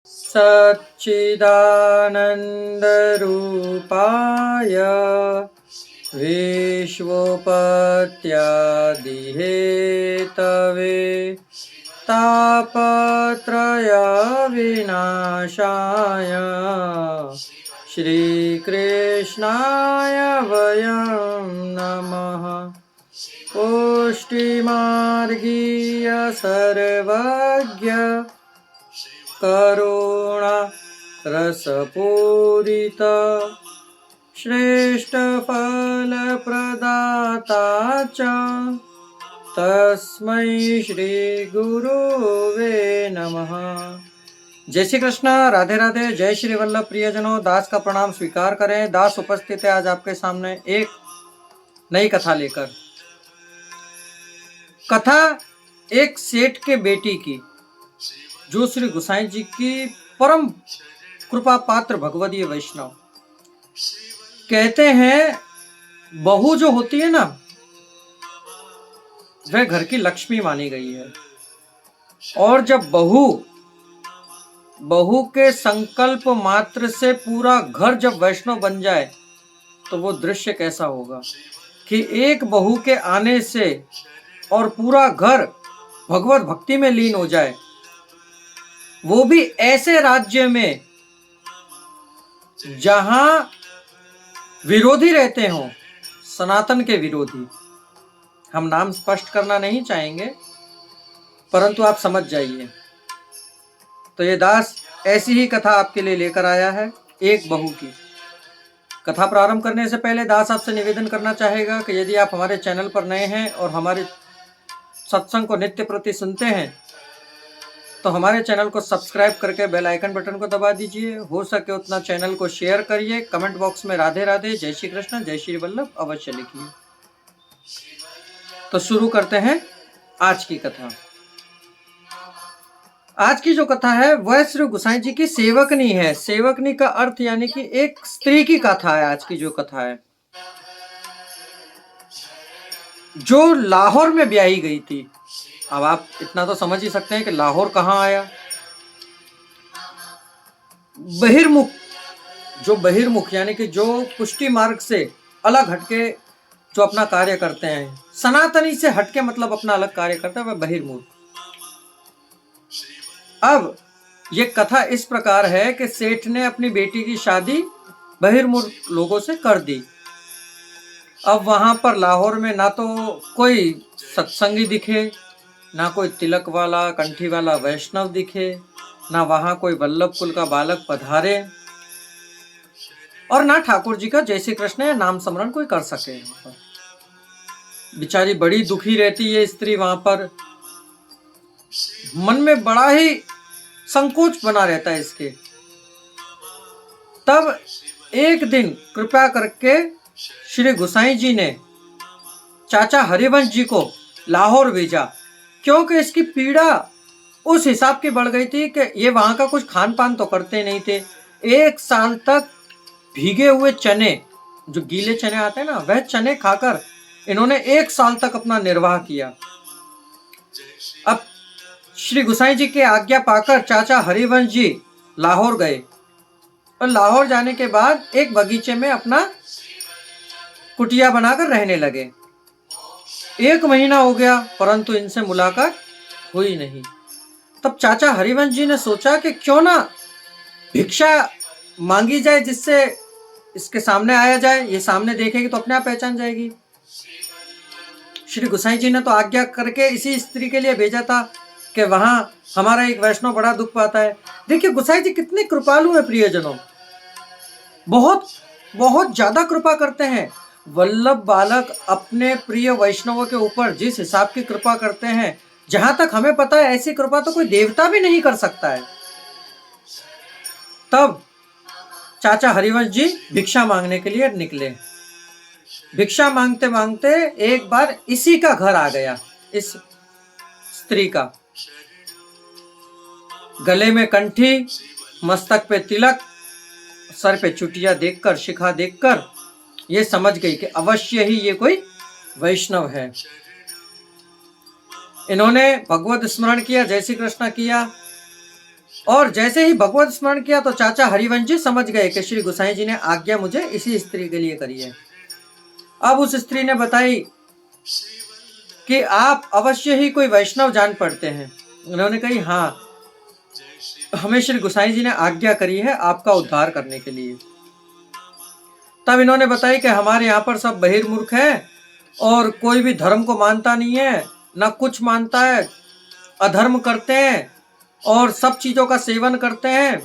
सच्चिदानन्दरूपाय विश्वोपत्यादिहेतवे तापत्रयविनाशाय श्रीकृष्णाय वयं नमः। पुष्टिमार्गीय सर्वज्ञ करुणा रसपूरित श्रेष्ठ फल प्रदाता च तस्मै श्री गुरुवे नमः। जय श्री कृष्ण, राधे राधे, जय श्री वल्लभ प्रियजनों। दास का प्रणाम स्वीकार करें। दास उपस्थित है आज आपके सामने एक नई कथा लेकर। कथा एक सेठ के बेटी की, जो श्री गोसाई जी की परम कृपा पात्र भगवदीय वैष्णव। कहते हैं बहू जो होती है ना, वह घर की लक्ष्मी मानी गई है। और जब बहू के संकल्प मात्र से पूरा घर जब वैष्णव बन जाए तो वो दृश्य कैसा होगा कि एक बहू के आने से और पूरा घर भगवत भक्ति में लीन हो जाए, वो भी ऐसे राज्य में जहां विरोधी रहते हों, सनातन के विरोधी। हम नाम स्पष्ट करना नहीं चाहेंगे, परंतु आप समझ जाइए। तो ये दास ऐसी ही कथा आपके लिए लेकर आया है, एक बहू की। कथा प्रारंभ करने से पहले दास आपसे निवेदन करना चाहेगा कि यदि आप हमारे चैनल पर नए हैं और हमारे सत्संग को नित्य प्रति सुनते हैं तो हमारे चैनल को सब्सक्राइब करके बेल आइकन बटन को दबा दीजिए। हो सके उतना चैनल को शेयर करिए। कमेंट बॉक्स में राधे राधे, जय श्री कृष्ण, जय श्री वल्लभ अवश्य लिखिए। तो शुरू करते हैं आज की कथा। आज की जो कथा है वह श्री गोसाई जी की सेवकनी है। सेवकनी का अर्थ यानी कि एक स्त्री की कथा है। आज की जो कथा है जो लाहौर में ब्याही गई थी। अब आप इतना तो समझ ही सकते हैं कि लाहौर कहाँ आया। बहिर्मुख यानी कि जो पुष्टि मार्ग से अलग हटके जो अपना कार्य करते हैं, सनातनी से हटके मतलब अपना अलग कार्य करता है, वह बहिर्मुख। अब ये कथा इस प्रकार है कि सेठ ने अपनी बेटी की शादी बहिर्मुख लोगों से कर दी। अब वहां पर लाहौर में ना तो कोई सत्संगी दिखे, ना कोई तिलक वाला कंठी वाला वैष्णव दिखे, ना वहां कोई वल्लभ कुल का बालक पधारे, और ना ठाकुर जी का जय श्री कृष्ण या नाम स्मरण कोई कर सके। बेचारी बड़ी दुखी रहती है स्त्री। वहां पर मन में बड़ा ही संकोच बना रहता है इसके। तब एक दिन कृपया करके श्री गोसाई जी ने चाचा हरिवंश जी को लाहौर भेजा, क्योंकि इसकी पीड़ा उस हिसाब की बढ़ गई थी कि ये वहां का कुछ खान पान तो करते नहीं थे। 1 साल तक भीगे हुए चने, जो गीले चने आते हैं ना, वह चने खाकर इन्होंने 1 साल तक अपना निर्वाह किया। अब श्री गोसाई जी की आज्ञा पाकर चाचा हरिवंश जी लाहौर गए और लाहौर जाने के बाद एक बगीचे में अपना कुटिया बनाकर रहने लगे। 1 महीना हो गया परंतु इनसे मुलाकात हुई नहीं। तब चाचा हरिवंश जी ने सोचा कि क्यों ना भिक्षा मांगी जाए, जिससे इसके सामने आया जाए। ये सामने देखेगी तो अपने आप पहचान जाएगी। श्री गोसाई जी ने तो आज्ञा करके इसी स्त्री के लिए भेजा था कि वहां हमारा एक वैष्णव बड़ा दुख पाता है। देखिए गोसाई जी कितने कृपालु है प्रियजनों, बहुत बहुत ज्यादा कृपा करते हैं। वल्लभ बालक अपने प्रिय वैष्णवों के ऊपर जिस हिसाब की कृपा करते हैं, जहां तक हमें पता है ऐसी कृपा तो कोई देवता भी नहीं कर सकता है। तब चाचा हरिवंश जी भिक्षा मांगने के लिए निकले। भिक्षा मांगते मांगते एक बार इसी का घर आ गया, इस स्त्री का। गले में कंठी, मस्तक पे तिलक, सर पे चुटिया देखकर, शिखा देखकर ये समझ गई कि अवश्य ही ये कोई वैष्णव है। इन्होंने भगवत स्मरण किया, जय श्री कृष्ण किया और जैसे ही भगवत स्मरण किया तो चाचा हरिवंश जी समझ गए कि श्री गोसाई जी ने आज्ञा मुझे इसी स्त्री के लिए करी है। अब उस स्त्री ने बताई कि आप अवश्य ही कोई वैष्णव जान पड़ते हैं। उन्होंने कही हाँ, हमें श्री गोसाई जी ने आज्ञा करी है आपका उद्धार करने के लिए। तब इन्होंने बताया कि हमारे यहाँ पर सब बहिर्मुख है और कोई भी धर्म को मानता नहीं है, ना कुछ मानता है, अधर्म करते हैं और सब चीजों का सेवन करते हैं,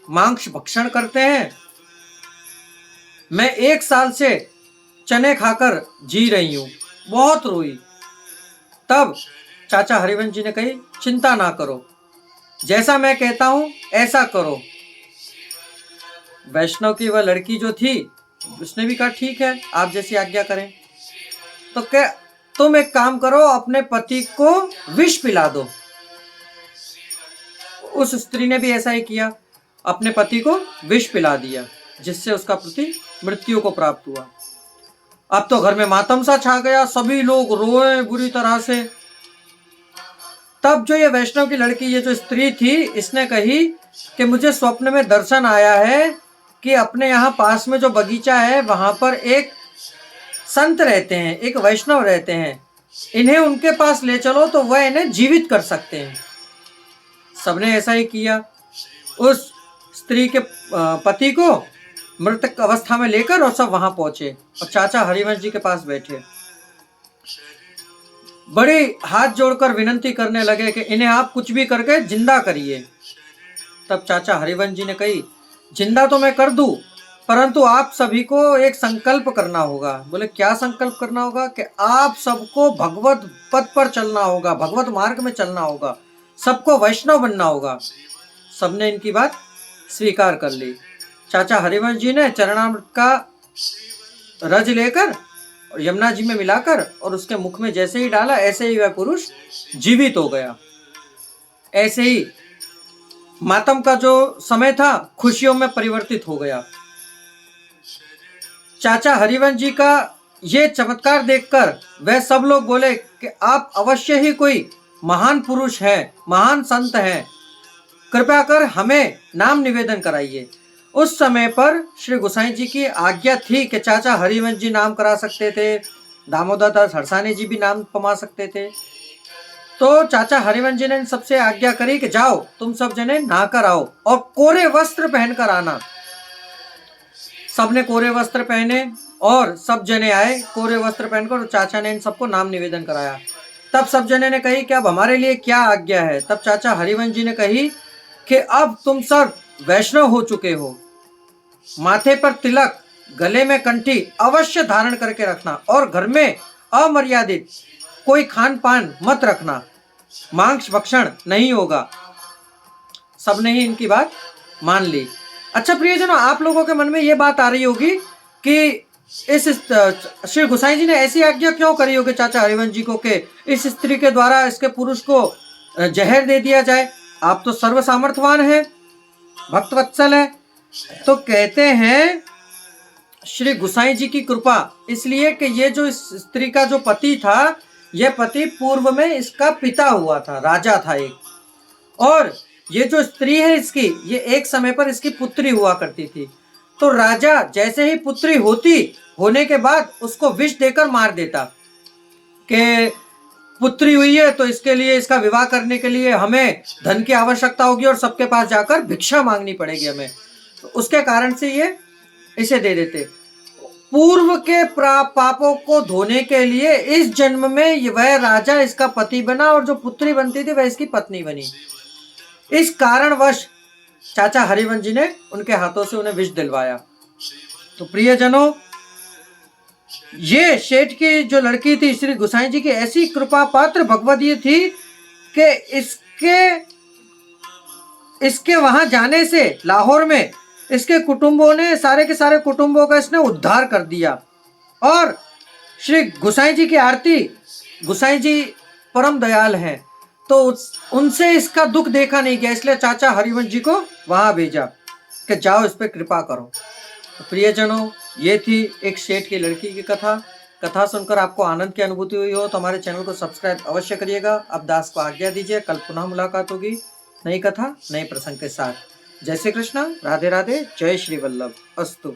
मांस भक्षण करते हैं। मैं 1 साल से चने खाकर जी रही हूं। बहुत रोई। तब चाचा हरिवंश जी ने कही चिंता ना करो, जैसा मैं कहता हूं ऐसा करो। वैष्णव की वह लड़की जो थी उसने भी कहा ठीक है, आप जैसी आज्ञा करें। तो क्या तुम एक काम करो, अपने पति को विष पिला दो। उस स्त्री ने भी ऐसा ही किया, अपने पति को विष पिला दिया, जिससे उसका पति मृत्यु को प्राप्त हुआ। अब तो घर में मातम सा छा गया, सभी लोग रोए बुरी तरह से। तब जो ये वैष्णव की लड़की, ये जो स्त्री थी, इसने कही कि मुझे स्वप्न में दर्शन आया है कि अपने यहाँ पास में जो बगीचा है वहां पर एक संत रहते हैं, एक वैष्णव रहते हैं, इन्हें उनके पास ले चलो तो वह इन्हें जीवित कर सकते हैं। सबने ऐसा ही किया। उस स्त्री के पति को मृतक अवस्था में लेकर और सब वहां पहुंचे और चाचा हरिवंश जी के पास बैठे, बड़े हाथ जोड़कर विनती करने लगे कि इन्हें आप कुछ भी करके जिंदा करिए। तब चाचा हरिवंश जी ने कही जिंदा तो मैं कर दूं, परंतु आप सभी को एक संकल्प करना होगा। बोले क्या संकल्प करना होगा? कि आप सबको भगवत पथ पर चलना होगा, भगवत मार्ग में चलना होगा, सबको वैष्णव बनना होगा। सबने इनकी बात स्वीकार कर ली। चाचा हरिवंश जी ने चरणामृत का रज लेकर और यमुना जी में मिलाकर और उसके मुख में जैसे ही डाला, ऐसे ही वह पुरुष जीवित हो गया। ऐसे ही मातम का जो समय था खुशियों में परिवर्तित हो गया। चाचा हरिवंश जी का ये चमत्कार देखकर वह सब लोग बोले कि आप अवश्य ही कोई महान पुरुष हैं, महान संत हैं, कृपया कर हमें नाम निवेदन कराइए। उस समय पर श्री गोसाई जी की आज्ञा थी कि चाचा हरिवंश जी नाम करा सकते थे, दामोदर दास हरसाने जी भी नाम पमा सकते थे। तो चाचा हरिवंश जी ने सबसे आज्ञा करी कि जाओ तुम सब जने नहाकर आओ और कोरे वस्त्र पहनकर आना। सबने कोरे वस्त्र पहने और सब जने आए कोरे वस्त्र पहनकर, और चाचा ने इन सबको नाम निवेदन कराया। तब सब जने ने कही कि अब हमारे लिए क्या आज्ञा है? तब चाचा हरिवंश जी ने कही कि अब तुम सब वैष्णव हो चुके हो, माथे पर तिलक, गले में कंठी अवश्य धारण करके रखना और घर में अमर्यादित कोई खान पान मत रखना, मांस भक्षण नहीं होगा। सबने ही इनकी बात मान ली। अच्छा प्रियजनों, आप लोगों के मन में ये बात आ रही होगी कि इस श्री गोसाई जी ने ऐसी आज्ञा क्यों करी होगी चाचा हरिवंश जी को कि इस स्त्री के द्वारा इसके पुरुष को जहर दे दिया जाए? आप तो सर्व सामर्थ्यवान है, भक्त वत्सल है। तो कहते हैं श्री गोसाई जी की कृपा इसलिए कि ये जो इस स्त्री का जो पति था, यह पति पूर्व में इसका पिता हुआ था, राजा था एक, और ये जो स्त्री है इसकी, ये एक समय पर इसकी पुत्री हुआ करती थी। तो राजा जैसे ही पुत्री होने के बाद उसको विष देकर मार देता कि पुत्री हुई है तो इसके लिए, इसका विवाह करने के लिए हमें धन की आवश्यकता होगी और सबके पास जाकर भिक्षा मांगनी पड़ेगी हमें, तो उसके कारण से ये इसे दे देते। पूर्व के पापों को धोने के लिए इस जन्म में वह राजा इसका पति बना और जो पुत्री बनती थी वह इसकी पत्नी बनी। इस कारणवश चाचा हरिवंश जी ने उनके हाथों से उन्हें विष दिलवाया। तो प्रियजनों, ये सेठ की जो लड़की थी श्री गोसाई जी की ऐसी कृपा पात्र भगवती थी कि इसके वहां जाने से लाहौर में इसके कुटुंबों ने, सारे के सारे कुटुंबों का इसने उद्धार कर दिया। और श्री गोसाई जी की आरती, गोसाई जी परम दयाल हैं, तो उनसे इसका दुख देखा नहीं गया, इसलिए चाचा हरिवंश जी को वहां भेजा कि जाओ इस पे कृपा करो। तो प्रियजनों, ये थी एक सेठ की लड़की की कथा सुनकर आपको आनंद की अनुभूति हुई हो तो हमारे चैनल को सब्सक्राइब अवश्य करिएगा। अब दास को आज्ञा दीजिए, कल पुनः मुलाकात होगी। नई कथा नए प्रसंग के साथ। जय श्री कृष्ण, राधे राधे, जय श्री वल्लभ, अस्तु।